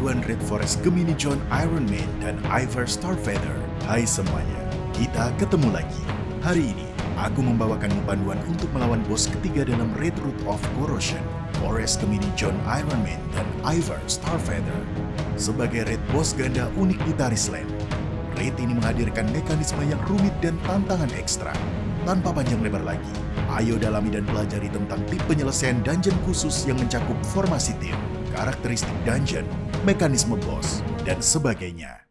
panduan Red Forest Gemini John Iron Man dan Ivar Starfeather. Hai semuanya, kita ketemu lagi. Hari ini, aku membawakanmu panduan untuk melawan bos ketiga dalam Red Root of Corrosion, Forest Gemini John Iron Man dan Ivar Starfeather. Sebagai Raid Boss ganda unik di Tarisland, Raid ini menghadirkan mekanisme yang rumit dan tantangan ekstra. Tanpa panjang lebar lagi, ayo dalami dan pelajari tentang tip penyelesaian dungeon khusus yang mencakup formasi tim, karakteristik dungeon, mekanisme boss, dan sebagainya.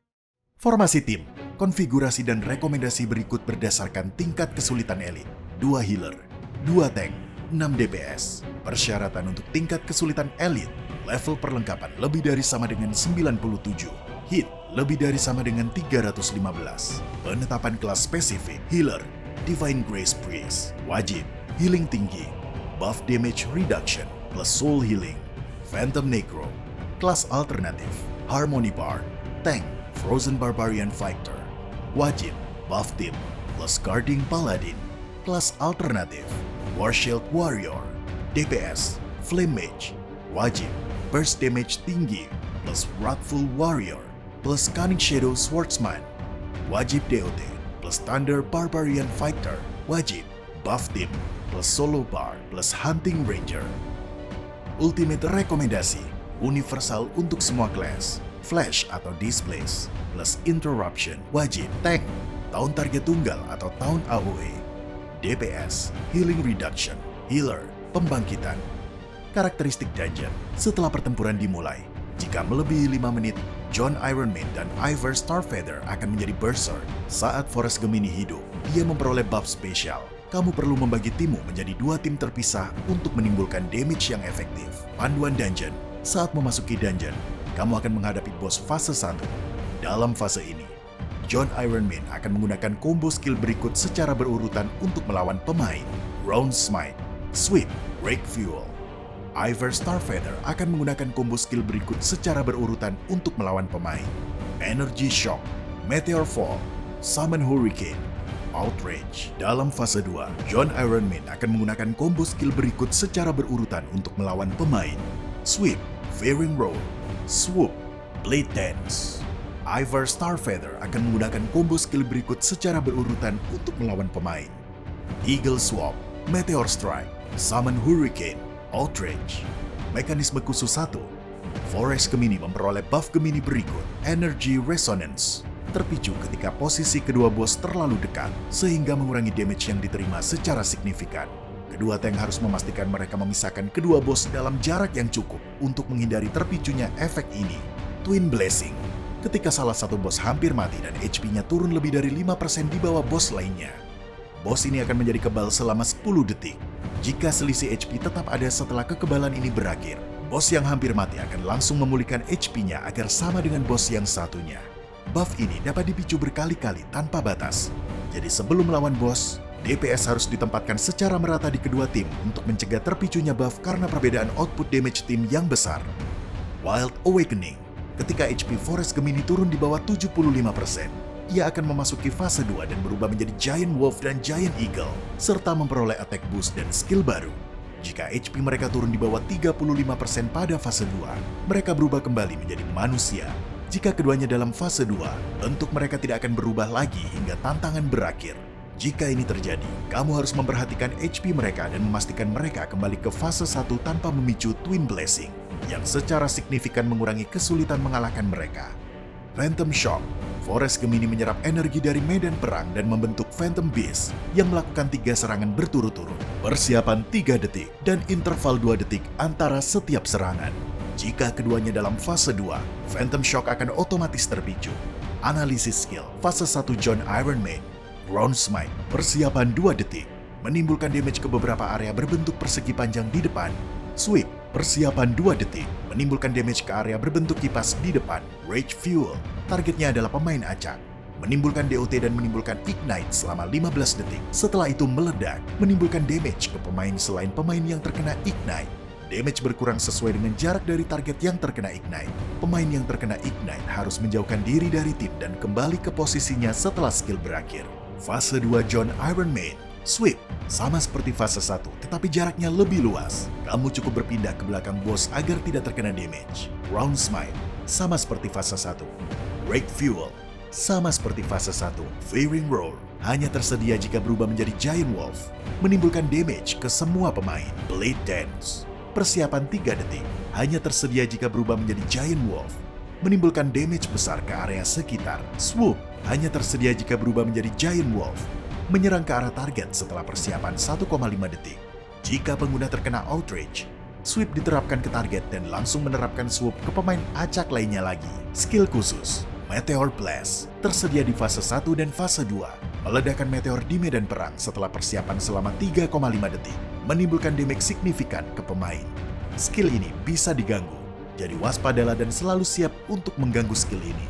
Formasi tim, konfigurasi dan rekomendasi berikut berdasarkan tingkat kesulitan elit. 2 healer, 2 tank, 6 DPS. Persyaratan untuk tingkat kesulitan elit, level perlengkapan lebih dari sama dengan 97. Hit lebih dari sama dengan 315. Penetapan kelas spesifik, healer, Divine Grace Priest, wajib, healing tinggi, buff damage reduction, plus soul healing. Phantom Necro, kelas alternatif, Harmony Bard, tank, Frozen Barbarian Fighter, wajib, buff tip, plus guarding paladin, kelas alternatif, Warshield Warrior, DPS, Flame Mage, wajib, burst damage tinggi, plus Wrathful Warrior, plus Cunning Shadow Swordsman, wajib DOT, plus Thunder Barbarian Fighter, wajib, buff tip, plus Solo Bar, plus Hunting Ranger. Ultimate rekomendasi, universal untuk semua kelas, Flash atau Displace, plus Interruption, wajib, tank, tahun target tunggal atau tahun AOE, DPS, Healing Reduction, Healer, pembangkitan. Karakteristik dungeon, setelah pertempuran dimulai, jika melebihi 5 menit, John Iron Man dan Ivar Starfeather akan menjadi berserk. Saat Forest Gemini hidup, dia memperoleh buff spesial. Kamu perlu membagi timmu menjadi 2 tim terpisah untuk menimbulkan damage yang efektif. Panduan dungeon, saat memasuki dungeon, kamu akan menghadapi boss fase 1. Dalam fase ini, John Iron Man akan menggunakan combo skill berikut secara berurutan untuk melawan pemain. Round Smite, Sweep, Break Fuel. Ivar Starfeather akan menggunakan combo skill berikut secara berurutan untuk melawan pemain. Energy Shock, Meteor Fall, Summon Hurricane, Outrage. Dalam fase 2, John Iron Man akan menggunakan combo skill berikut secara berurutan untuk melawan pemain. Sweep, Fearing Roll, Swoop, Blade Dance. Ivar Starfeather akan menggunakan combo skill berikut secara berurutan untuk melawan pemain. Eagle Swap, Meteor Strike, Summon Hurricane, Outrage. Mekanisme khusus 1. Forest Gemini memperoleh buff Gemini berikut. Energy Resonance, terpicu ketika posisi kedua bos terlalu dekat, sehingga mengurangi damage yang diterima secara signifikan. Kedua tank harus memastikan mereka memisahkan kedua bos dalam jarak yang cukup untuk menghindari terpicunya efek ini. Twin Blessing, ketika salah satu bos hampir mati dan HP-nya turun lebih dari 5% di bawah bos lainnya. Bos ini akan menjadi kebal selama 10 detik. Jika selisih HP tetap ada setelah kekebalan ini berakhir, bos yang hampir mati akan langsung memulihkan HP-nya agar sama dengan bos yang satunya. Buff ini dapat dipicu berkali-kali tanpa batas. Jadi sebelum melawan bos, DPS harus ditempatkan secara merata di kedua tim untuk mencegah terpicunya buff karena perbedaan output damage tim yang besar. Wild Awakening, ketika HP Forest Gemini turun di bawah 75%, ia akan memasuki fase 2 dan berubah menjadi Giant Wolf dan Giant Eagle, serta memperoleh attack boost dan skill baru. Jika HP mereka turun di bawah 35% pada fase 2, mereka berubah kembali menjadi manusia. Jika keduanya dalam fase 2, bentuk mereka tidak akan berubah lagi hingga tantangan berakhir. Jika ini terjadi, kamu harus memperhatikan HP mereka dan memastikan mereka kembali ke fase 1 tanpa memicu Twin Blessing, yang secara signifikan mengurangi kesulitan mengalahkan mereka. Phantom Shock, Forest Gemini menyerap energi dari medan perang dan membentuk Phantom Beast yang melakukan 3 serangan berturut-turut. Persiapan 3 detik dan interval 2 detik antara setiap serangan. Jika keduanya dalam fase 2, Phantom Shock akan otomatis terpicu. Analisis skill, fase 1 John Iron Man. Round Smite, persiapan 2 detik, menimbulkan damage ke beberapa area berbentuk persegi panjang di depan. Sweep, persiapan 2 detik, menimbulkan damage ke area berbentuk kipas di depan. Rage Fuel, targetnya adalah pemain acak, menimbulkan DOT dan menimbulkan Ignite selama 15 detik. Setelah itu meledak, menimbulkan damage ke pemain selain pemain yang terkena Ignite. Damage berkurang sesuai dengan jarak dari target yang terkena Ignite. Pemain yang terkena Ignite harus menjauhkan diri dari tim dan kembali ke posisinya setelah skill berakhir. Fase 2 John Iron Man. Sweep, sama seperti fase 1, tetapi jaraknya lebih luas. Kamu cukup berpindah ke belakang bos agar tidak terkena damage. Round Smite, sama seperti fase 1. Rake Fuel, sama seperti fase 1. Fearing Roar, hanya tersedia jika berubah menjadi Giant Wolf, menimbulkan damage ke semua pemain. Blade Dance, persiapan 3 detik, hanya tersedia jika berubah menjadi Giant Wolf, menimbulkan damage besar ke area sekitar. Swoop, hanya tersedia jika berubah menjadi Giant Wolf, menyerang ke arah target setelah persiapan 1,5 detik. Jika pengguna terkena Outrage, sweep diterapkan ke target dan langsung menerapkan swoop ke pemain acak lainnya lagi. Skill khusus, Meteor Blast, tersedia di fase 1 dan fase 2. Meledakan meteor di medan perang setelah persiapan selama 3,5 detik, menimbulkan damage signifikan ke pemain. Skill ini bisa diganggu, jadi waspadalah dan selalu siap untuk mengganggu skill ini.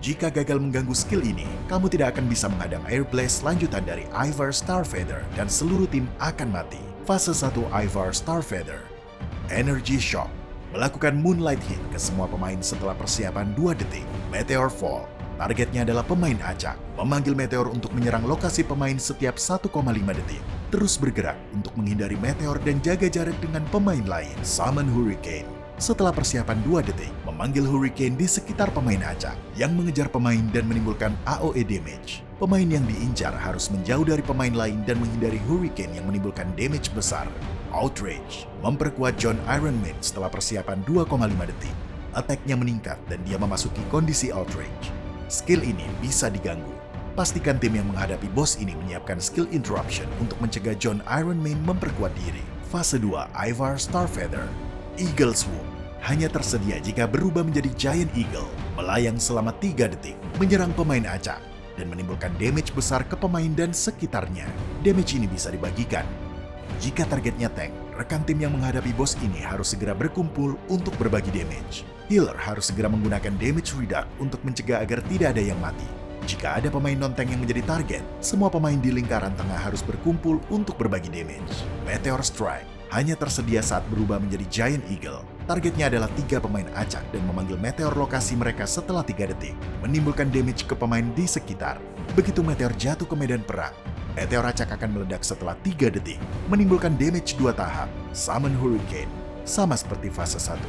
Jika gagal mengganggu skill ini, kamu tidak akan bisa menghadang Air Blast lanjutan dari Ivar Starfeather dan seluruh tim akan mati. Fase 1 Ivar Starfeather. Energy Shock, melakukan Moonlight Hit ke semua pemain setelah persiapan 2 detik. Meteor Fall, targetnya adalah pemain acak. Memanggil meteor untuk menyerang lokasi pemain setiap 1,5 detik. Terus bergerak untuk menghindari meteor dan jaga jarak dengan pemain lain. Summon Hurricane, setelah persiapan 2 detik, memanggil Hurricane di sekitar pemain acak yang mengejar pemain dan menimbulkan AOE damage. Pemain yang diincar harus menjauh dari pemain lain dan menghindari Hurricane yang menimbulkan damage besar. Outrage, memperkuat John Iron Man setelah persiapan 2,5 detik. Attack-nya meningkat dan dia memasuki kondisi Outrage. Skill ini bisa diganggu. Pastikan tim yang menghadapi bos ini menyiapkan skill interruption untuk mencegah John Iron Man memperkuat diri. Fase 2 Ivar Starfeather. Eagle Swoop, hanya tersedia jika berubah menjadi Giant Eagle, melayang selama 3 detik, menyerang pemain acak, dan menimbulkan damage besar ke pemain dan sekitarnya. Damage ini bisa dibagikan. Jika targetnya tank, rekan tim yang menghadapi bos ini harus segera berkumpul untuk berbagi damage. Healer harus segera menggunakan damage reduct untuk mencegah agar tidak ada yang mati. Jika ada pemain non-tank yang menjadi target, semua pemain di lingkaran tengah harus berkumpul untuk berbagi damage. Meteor Strike, hanya tersedia saat berubah menjadi Giant Eagle. Targetnya adalah 3 pemain acak dan memanggil meteor lokasi mereka setelah 3 detik, menimbulkan damage ke pemain di sekitar. Begitu meteor jatuh ke medan perang, meteor acak akan meledak setelah 3 detik, menimbulkan damage 2 tahap. Summon Hurricane, sama seperti fase 1.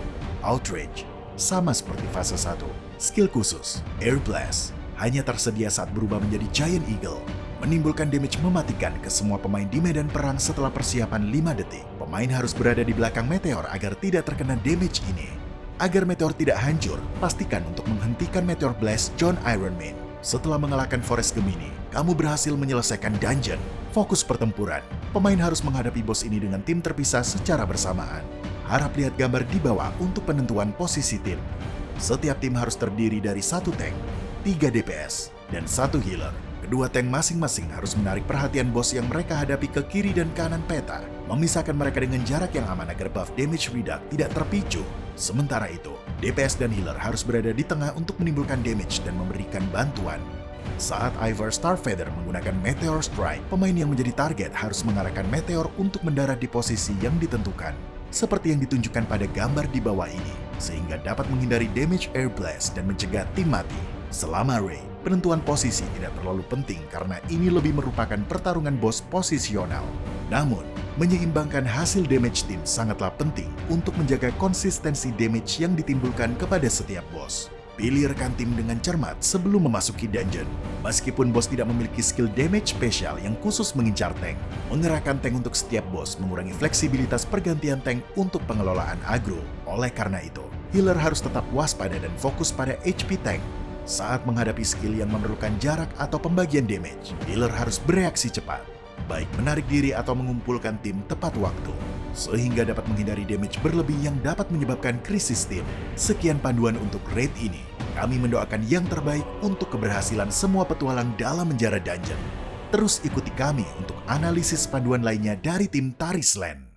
Outrage, sama seperti fase 1. Skill khusus, Air Blast, hanya tersedia saat berubah menjadi Giant Eagle, menimbulkan damage mematikan ke semua pemain di medan perang setelah persiapan 5 detik. Pemain harus berada di belakang meteor agar tidak terkena damage ini. Agar meteor tidak hancur, pastikan untuk menghentikan Meteor Blast John Iron Man. Setelah mengalahkan Forest Gemini, kamu berhasil menyelesaikan dungeon. Fokus pertempuran, pemain harus menghadapi bos ini dengan tim terpisah secara bersamaan. Harap lihat gambar di bawah untuk penentuan posisi tim. Setiap tim harus terdiri dari 1 tank, 3 DPS, dan 1 healer. Kedua tank masing-masing harus menarik perhatian bos yang mereka hadapi ke kiri dan kanan peta, memisahkan mereka dengan jarak yang aman agar buff damage reduct tidak terpicu. Sementara itu, DPS dan healer harus berada di tengah untuk menimbulkan damage dan memberikan bantuan. Saat Ivar Starfeather menggunakan Meteor Strike, pemain yang menjadi target harus mengarahkan meteor untuk mendarat di posisi yang ditentukan, seperti yang ditunjukkan pada gambar di bawah ini, sehingga dapat menghindari damage air blast dan mencegah tim mati. Selama raid, penentuan posisi tidak terlalu penting karena ini lebih merupakan pertarungan bos posisional. Namun, menyeimbangkan hasil damage tim sangatlah penting untuk menjaga konsistensi damage yang ditimbulkan kepada setiap bos. Pilih rekan tim dengan cermat sebelum memasuki dungeon. Meskipun bos tidak memiliki skill damage spesial yang khusus mengincar tank, mengerahkan tank untuk setiap bos mengurangi fleksibilitas pergantian tank untuk pengelolaan aggro. Oleh karena itu, healer harus tetap waspada dan fokus pada HP tank. Saat menghadapi skill yang memerlukan jarak atau pembagian damage, healer harus bereaksi cepat, baik menarik diri atau mengumpulkan tim tepat waktu, sehingga dapat menghindari damage berlebih yang dapat menyebabkan krisis tim. Sekian panduan untuk raid ini. Kami mendoakan yang terbaik untuk keberhasilan semua petualang dalam menjara dungeon. Terus ikuti kami untuk analisis panduan lainnya dari tim Tarisland.